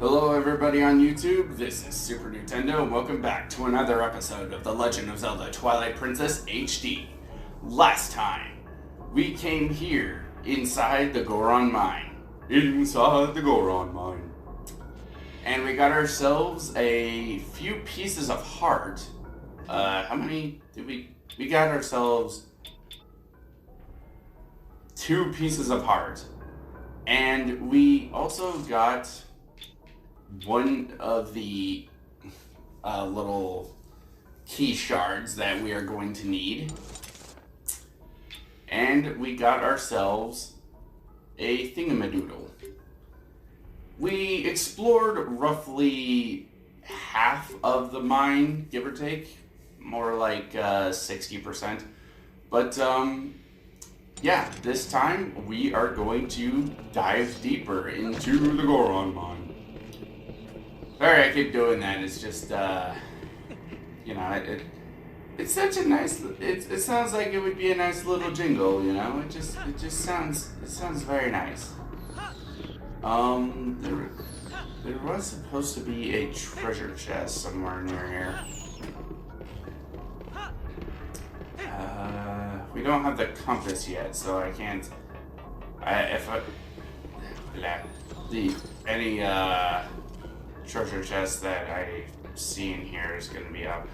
Hello everybody on YouTube, this is Super Nintendo and welcome back to another episode of The Legend of Zelda Twilight Princess HD. Last time, we came here inside the Goron mine. Inside the Goron mine. And we got ourselves a few pieces of heart. How many did we got ourselves 2 pieces of heart. And we also got one of the little key shards that we are going to need. And we got ourselves a thingamadoodle. We explored roughly half of the mine, give or take. More like 60%. But, yeah, this time we are going to dive deeper into the Goron mine. Sorry, I keep doing that. It's just, you know, it's such a nice. It sounds like it would be a nice little jingle, you know. It just sounds very nice. There was supposed to be a treasure chest somewhere near here. We don't have the compass yet, so I can't. Any treasure chest that I see in here is gonna be up.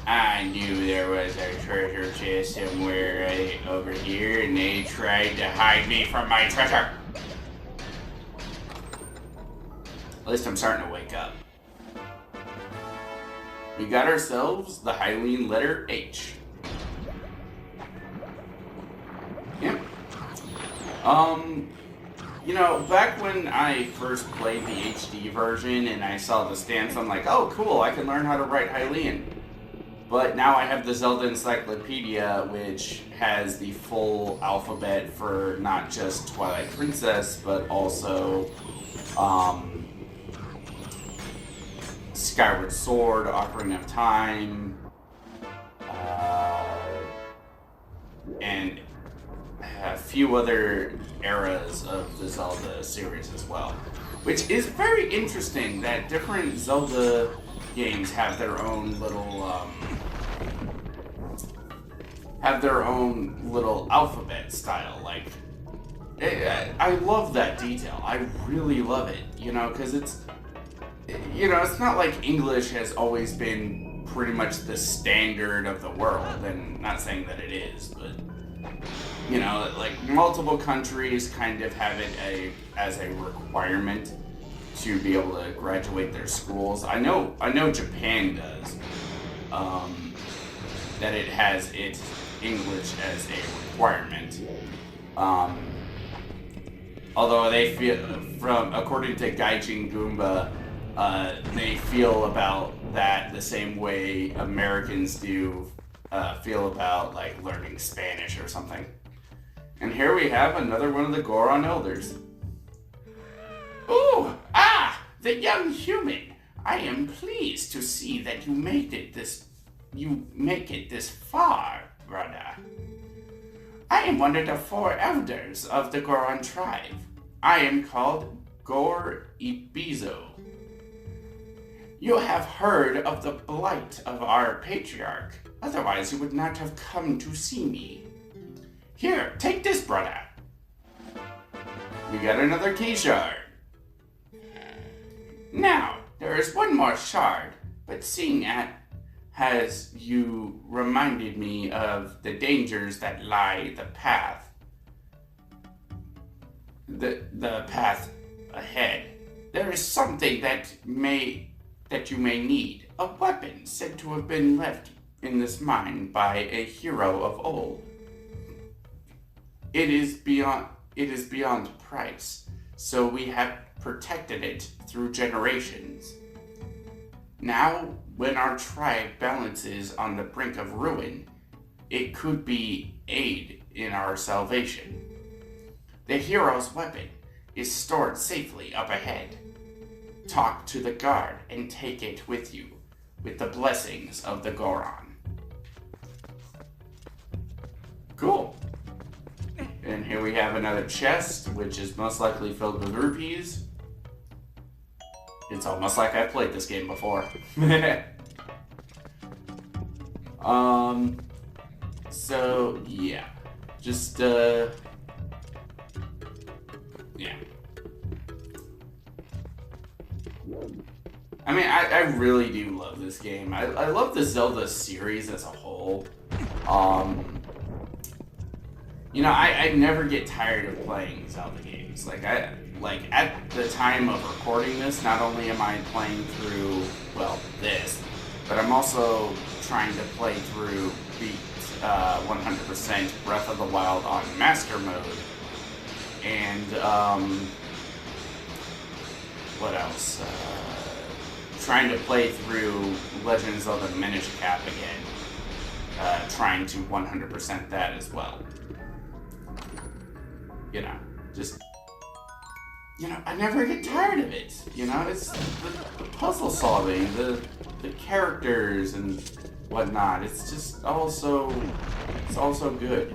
I knew there was a treasure chest somewhere right over here, and they tried to hide me from my treasure. At least I'm starting to wake up. We got ourselves the Hylian letter H. Yep. You know, back when I first played the HD version and I saw the stamps, I'm like, oh cool, I can learn how to write Hylian. But now I have the Zelda Encyclopedia, which has the full alphabet for not just Twilight Princess, but also Skyward Sword, Ocarina of Time, and a few other eras of the Zelda series as well. Which is very interesting that different Zelda games have their own little alphabet style. Like, I love that detail. I really love it, you know, because it's not like English has always been pretty much the standard of the world, and not saying that it is, but you know, like multiple countries kind of have it as a requirement to be able to graduate their schools. I know Japan does. That it has its English as a requirement. Although they feel, according to Gaijin Goomba, they feel about that the same way Americans do feel about like learning Spanish or something. And here we have another one of the Goron elders. Ooh, the young human. I am pleased to see that you make it this far, brother. I am one of the 4 elders of the Goron tribe. I am called Gor Ibizo. You have heard of the blight of our patriarch. Otherwise, you would not have come to see me. Here, take this, brother. We got another key shard. Now, there is one more shard, but seeing as you reminded me of the dangers that lie the path ahead, there is something that you may need. A weapon said to have been left in this mine by a hero of old. It is beyond price, so we have protected it through generations. Now, when our tribe balances on the brink of ruin, it could be aid in our salvation. The hero's weapon is stored safely up ahead. Talk to the guard and take it with you, with the blessings of the Goron. Cool. And here we have another chest, which is most likely filled with rupees. It's almost like I played this game before. So, yeah. Just, yeah. I mean, I really do love this game. I love the Zelda series as a whole. You know, I never get tired of playing Zelda games. Like at the time of recording this, not only am I playing through, well, this, but I'm also trying to play through beat 100% Breath of the Wild on Master Mode. And, what else? Trying to play through Legend of Zelda Minish Cap again. Trying to 100% that as well. You know, just, you know, I never get tired of it. You know, it's the puzzle solving, the characters and whatnot. It's just also good.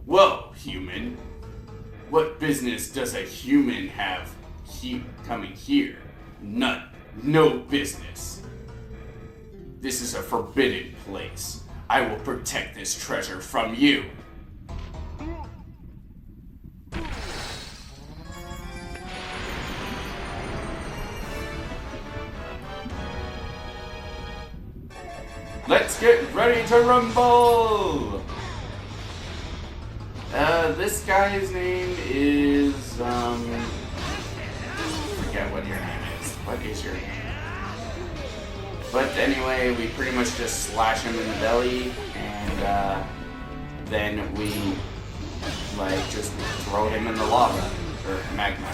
Whoa, human. What business does a human have coming here? None. No business. This is a forbidden place. I will protect this treasure from you. Let's get ready to rumble! This guy's name is, forget what your name is. What is your name? But anyway, we pretty much just slash him in the belly, and, then we, like, just throw him in the lava, or magma.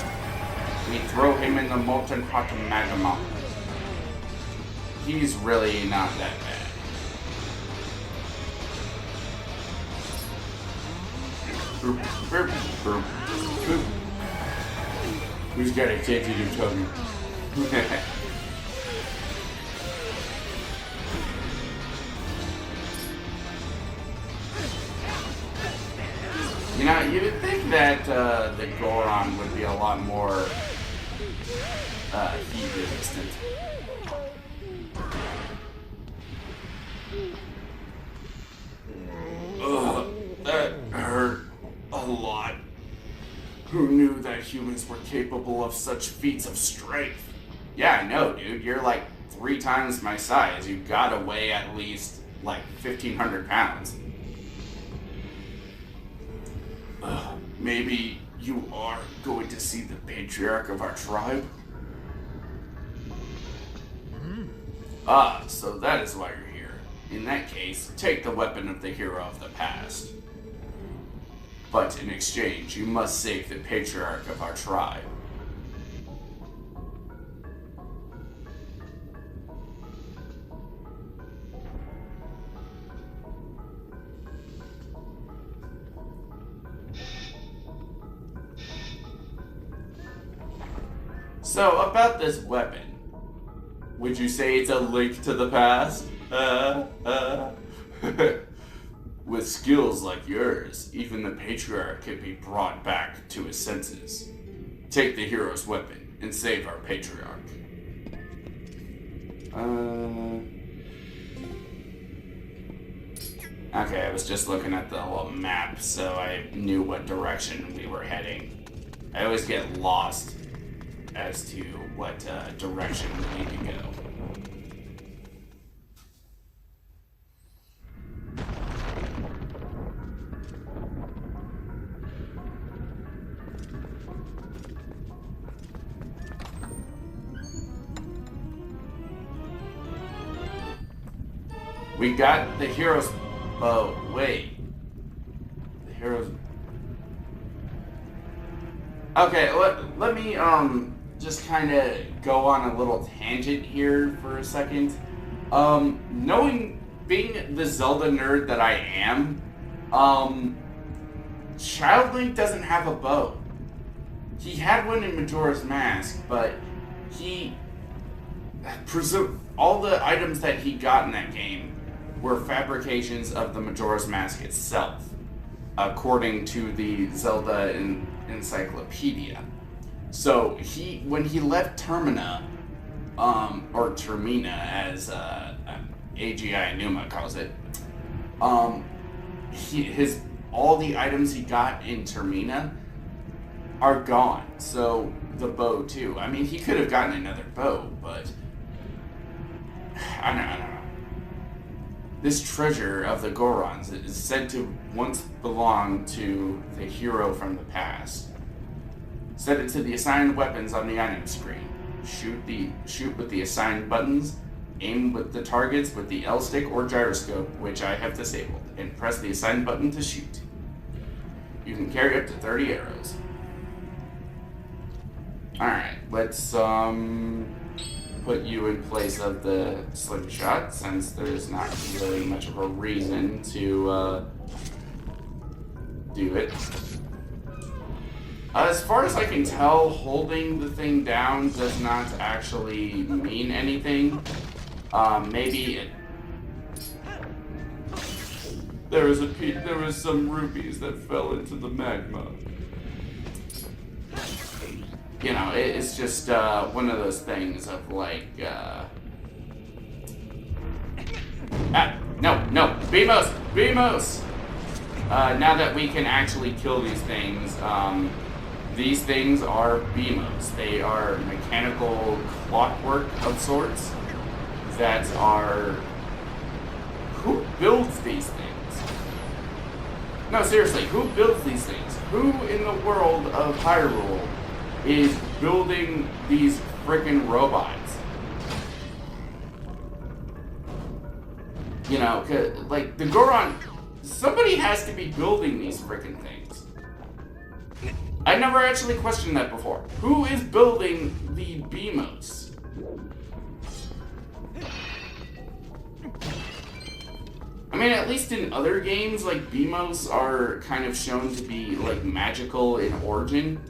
We throw him in the molten hot magma. He's really not that bad. Who's got a sensitive tummy? You know, you would think that the Goron would be a lot more heat resistant. Ugh, that hurt a lot. Who knew that humans were capable of such feats of strength? Yeah, I know, dude. You're like 3 times my size. You gotta weigh at least like 1,500 pounds. Maybe you are going to see the patriarch of our tribe? Ah, so that is why you're here. In that case, take the weapon of the hero of the past. But in exchange, you must save the patriarch of our tribe. So, about this weapon, would you say it's a link to the past? With skills like yours, even the patriarch can be brought back to his senses. Take the hero's weapon and save our patriarch. Okay, I was just looking at the little map, so I knew what direction we were heading. I always get lost as to what direction we need to go. We got the heroes. Oh, wait. The heroes. Okay, let me just kind of go on a little tangent here for a second. Knowing being the Zelda nerd that I am, Child Link doesn't have a bow. He had one in Majora's Mask, but he all the items that he got in that game were fabrications of the Majora's Mask itself, according to the Zelda encyclopedia. So when he left Termina, or Termina as AGI Numa calls it, all the items he got in Termina are gone. So the bow too. I mean, he could have gotten another bow, but I don't know. This treasure of the Gorons is said to once belong to the hero from the past. Set it to the assigned weapons on the item screen. Shoot with the assigned buttons. Aim with the targets with the L stick or gyroscope, which I have disabled, and press the assigned button to shoot. You can carry up to 30 arrows. Alright, let's put you in place of the slingshot, since there's not really much of a reason to do it. As far as I can tell, holding the thing down does not actually mean anything. There was some rupees that fell into the magma. You know, it's just one of those things of like, no, Beamos! Now that we can actually kill these things are Beamos. They are mechanical clockwork of sorts that are... Who builds these things? No, seriously, who builds these things? Who in the world of Hyrule is building these frickin' robots? You know, like, the Goron... Somebody has to be building these frickin' things. I never actually questioned that before. Who is building the Beamos? I mean, at least in other games, like, Beamos are kind of shown to be, like, magical in origin.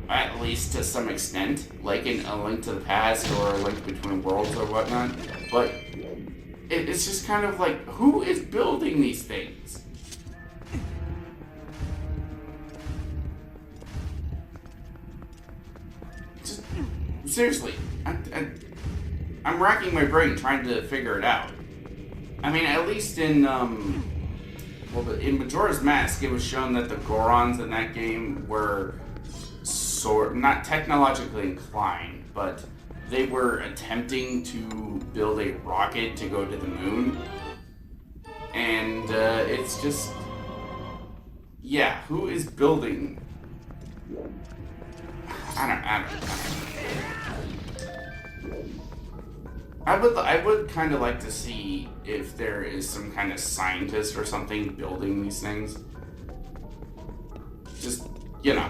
At least to some extent. Like in A Link to the Past or A Link Between Worlds or whatnot. But it's just kind of like, who is building these things? Just, seriously, I'm racking my brain trying to figure it out. I mean, at least in in Majora's Mask, it was shown that the Gorons in that game were not technologically inclined, but they were attempting to build a rocket to go to the moon. And it's just, yeah, who is building? I don't know. I would kind of like to see if there is some kind of scientist or something building these things. Just, you know.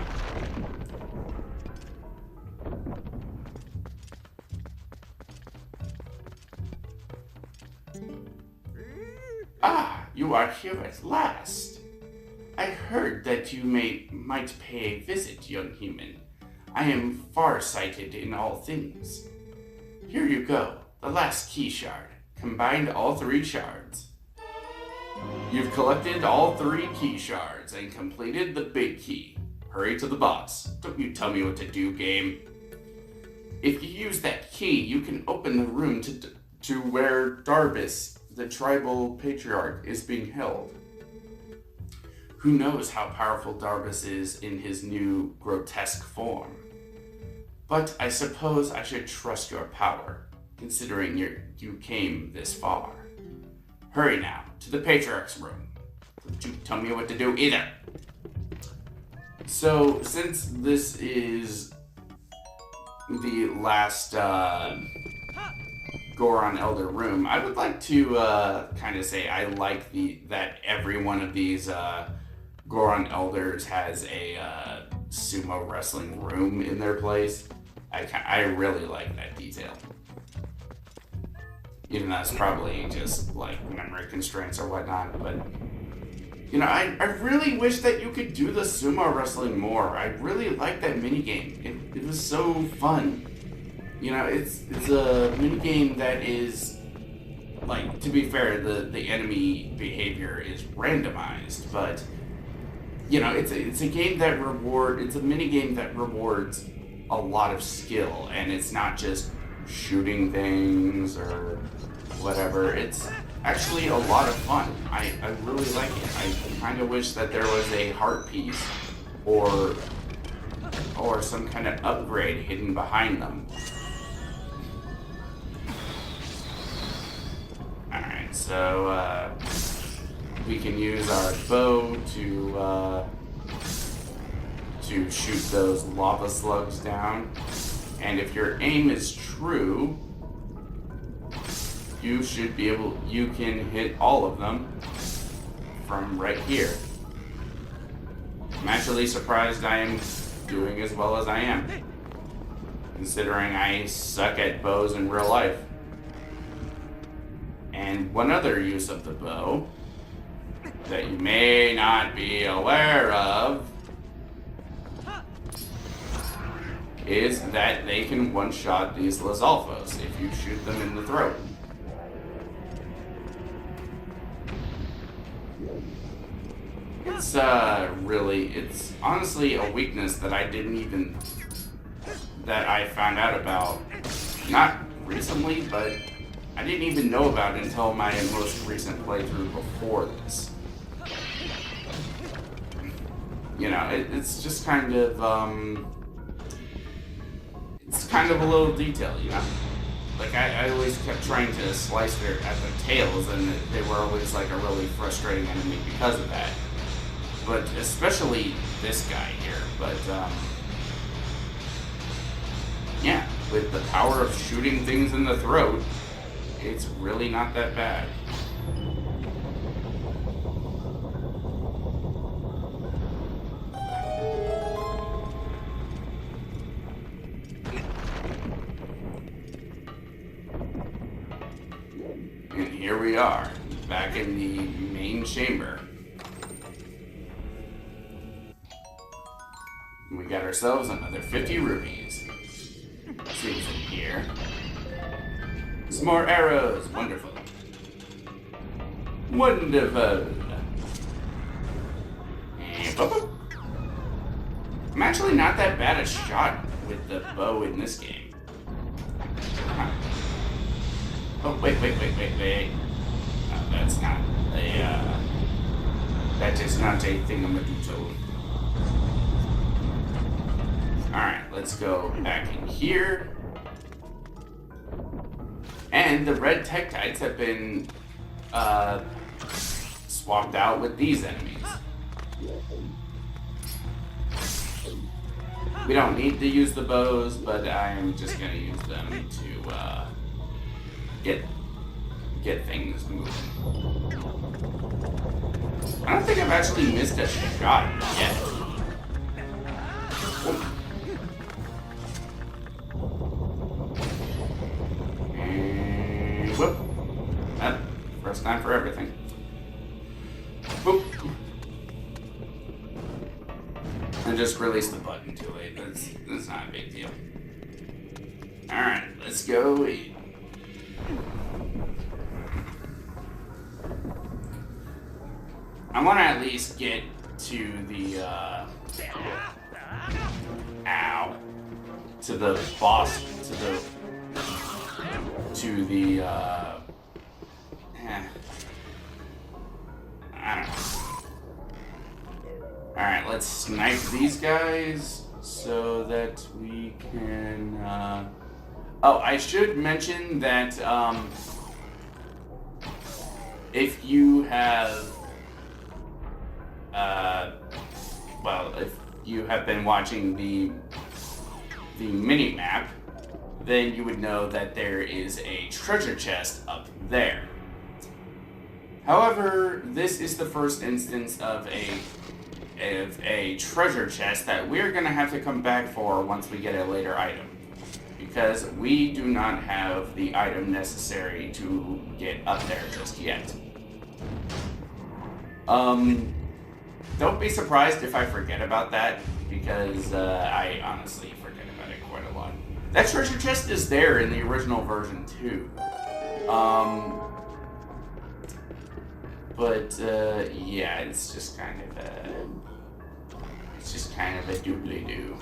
Ah, you are here at last. I heard that you might pay a visit, young human. I am far-sighted in all things. Here you go, the last key shard. Combined all 3 shards. You've collected all 3 key shards and completed the big key. Hurry to the boss. Don't you tell me what to do, game. If you use that key, you can open the room to where Darbus, the tribal patriarch, is being held. Who knows how powerful Darbus is in his new grotesque form? But I suppose I should trust your power, considering you came this far. Hurry now, to the patriarch's room. Don't you tell me what to do either. So, since this is the last Goron Elder room, I would like to kind of say I like that every one of these Goron Elders has a sumo wrestling room in their place. I really like that detail. Even though it's probably just, like, memory constraints or whatnot, but... You know, I really wish that you could do the sumo wrestling more. I really like that minigame. It was so fun. You know, it's a minigame that is... Like, to be fair, the enemy behavior is randomized, but... You know, it's a game that it's a minigame that rewards a lot of skill, and it's not just shooting things or whatever. It's actually a lot of fun. I really like it. I kind of wish that there was a heart piece or some kind of upgrade hidden behind them. Alright, so we can use our bow to shoot those lava slugs down. And if your aim is true, you can hit all of them from right here. I'm actually surprised I am doing as well as I am, considering I suck at bows in real life. And one other use of the bow that you may not be aware of is that they can one-shot these Lizalfos if you shoot them in the throat. It's honestly a weakness that I found out about, not recently, but I didn't even know about until my most recent playthrough before this. You know, it's just kind of, it's kind of a little detail, you know? Like, I always kept trying to slice at their tails, and they were always, like, a really frustrating enemy because of that. But especially this guy here. But, yeah, with the power of shooting things in the throat, it's really not that bad. And here we are, back in the main chamber. We got ourselves another 50 rupees. Let's see what's in here. Some more arrows. Wonderful. Wonderful. And boop. I'm actually not that bad a shot with the bow in this game. Huh. Oh, wait. No, that's not a, that is not a thingamadoodle. Alright, let's go back in here. And the red Tektites have been swapped out with these enemies. We don't need to use the bows, but I'm just gonna use them to get things moving. I don't think I've actually missed a shot yet. And whoop. First time for everything. Whoop. And just release the button to it. That's not a big deal. Alright, let's go eat. I want to at least get to the, to the boss, I don't know. Alright, let's snipe these guys so that we can, oh, I should mention that, if you have, well, if you have been watching the mini-map, then you would know that there is a treasure chest up there. However, this is the first instance of a treasure chest that we're gonna have to come back for once we get a later item. because we do not have the item necessary to get up there just yet. Don't be surprised if I forget about that, because I honestly forget about it quite a lot. That treasure chest is there in the original version too. Yeah, it's just kind of a doobly-doo.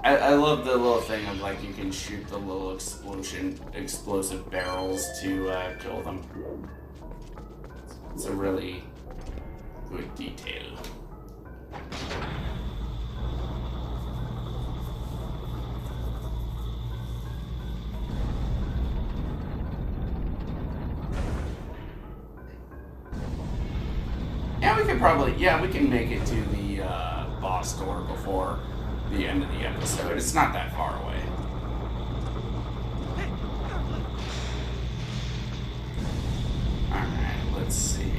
I love the little thing of, like, you can shoot the little explosive barrels to kill them. It's a really good detail. Yeah, we can make it to the boss door before the end of the episode. It's not that far away. Alright, let's see.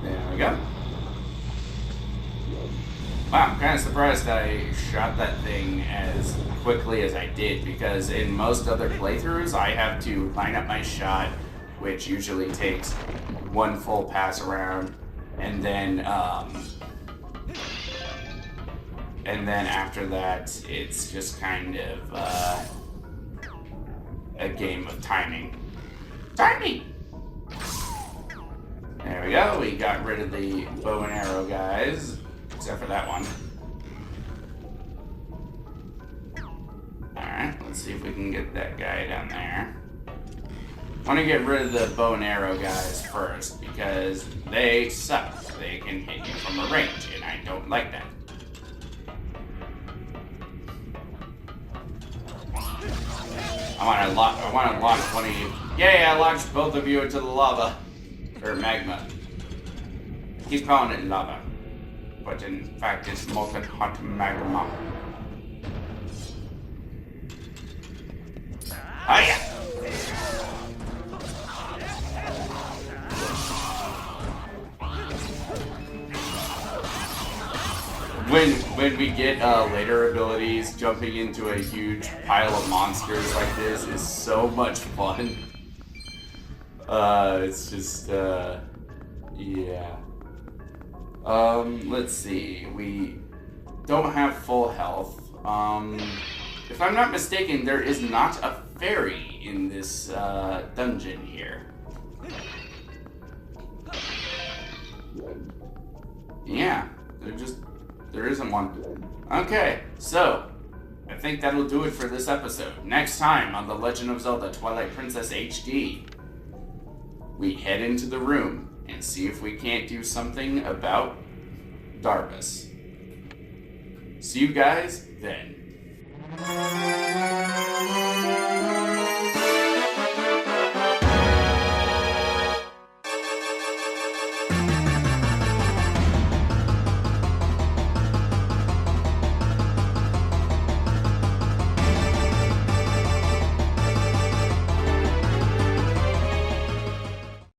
There we go. Wow, I'm kind of surprised I shot that thing as quickly as I did, because in most other playthroughs I have to line up my shot, which usually takes one full pass around, and then after that it's just kind of a game of timing. Timing! There we go, we got rid of the bow and arrow guys. Except for that one. Alright, let's see if we can get that guy down there. I want to get rid of the bow and arrow guys first, because they suck. They can hit you from a range, and I don't like that. I want to launch one of you. Yay, I launched both of you into the lava. Or magma. He's calling it lava. But in fact, it's molten hot magma. Hiya! When we get later abilities, jumping into a huge pile of monsters like this is so much fun. It's just, yeah. Let's see. We don't have full health. If I'm not mistaken, there is not a fairy in this dungeon here. Yeah, there isn't one. Okay, so I think that'll do it for this episode. Next time on The Legend of Zelda Twilight Princess HD, we head into the room and see if we can't do something about Darvis. See you guys then.